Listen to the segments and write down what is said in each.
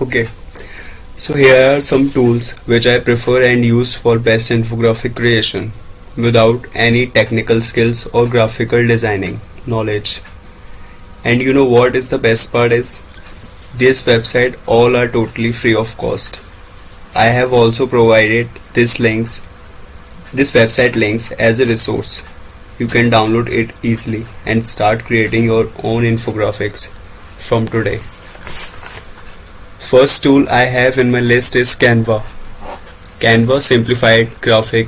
Okay, so here are some tools which I prefer and use for best infographic creation without any technical skills or graphical designing knowledge. And you know what is the best part is? This website all are totally free of cost. I have also provided this website links as a resource. You can download it easily and start creating your own infographics from today. First tool I have in my list is Canva. Canva simplified graphic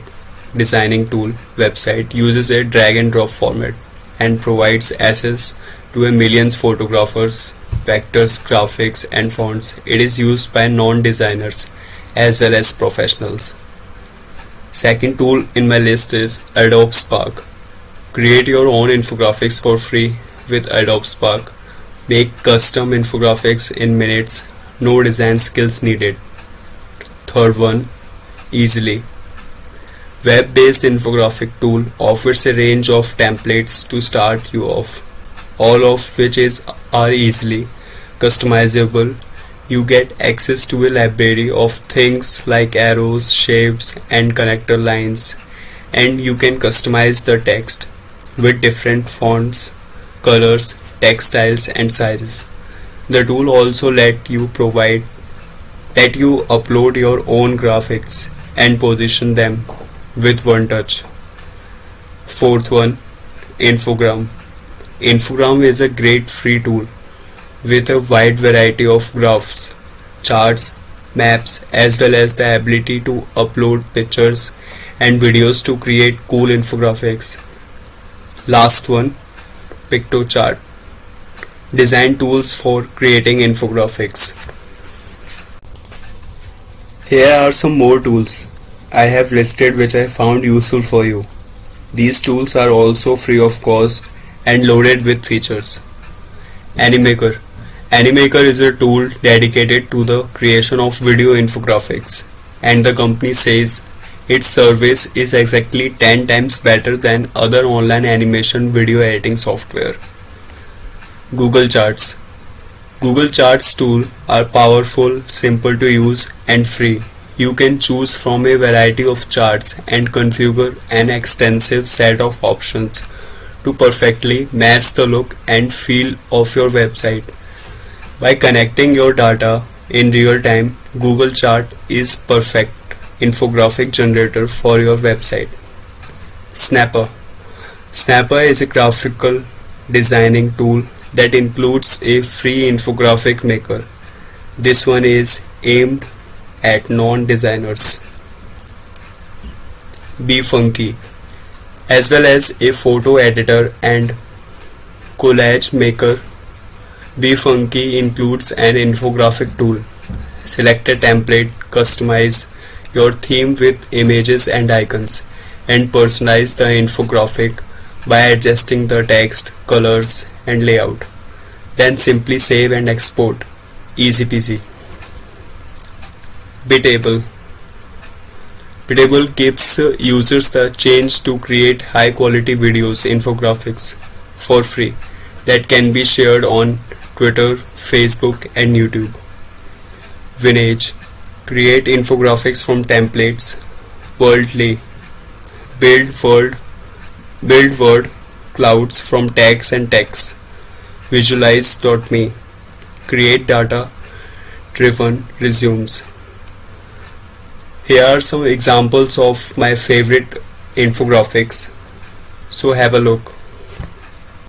designing tool website uses a drag and drop format and provides access to a millions photographers, vectors, graphics and fonts. It is used by non-designers as well as professionals. Second tool in my list is Adobe Spark. Create your own infographics for free with Adobe Spark. Make custom infographics in minutes. No design skills needed. Third one, Easily. Web-based infographic tool offers a range of templates to start you off, all of which are easily customizable. You get access to a library of things like arrows, shapes, and connector lines, and you can customize the text with different fonts, colors, text styles, and sizes. The tool also let you upload your own graphics and position them with one touch. Fourth one, Infogram. Infogram is a great free tool with a wide variety of graphs, charts, maps, as well as the ability to upload pictures and videos to create cool infographics. Last one, PictoChart. Design tools for creating infographics. Here are some more tools I have listed which I found useful for you. These tools are also free of cost and loaded with features. Animaker. Animaker is a tool dedicated to the creation of video infographics, and the company says its service is exactly 10 times better than other online animation video editing software. Google Charts. Google Charts tools are powerful, simple to use, and free. You can choose from a variety of charts and configure an extensive set of options to perfectly match the look and feel of your website. By connecting your data in real time, Google Chart is perfect infographic generator for your website. Snapper. Snapper is a graphical designing tool that includes a free infographic maker. This one is aimed at non-designers. BeFunky, as well as a photo editor and collage maker. BeFunky includes an infographic tool. Select a template, customize your theme with images and icons, and personalize the infographic by adjusting the text, colors, and layout. Then simply save and export. Easy peasy. Bitable. Bitable gives users the chance to create high quality videos, infographics for free that can be shared on Twitter, Facebook, and YouTube. Vinage. Create infographics from templates. Worldly. Build word clouds from tags and text. Visualize.me. Create data-driven resumes. Here are some examples of my favorite infographics, so have a look.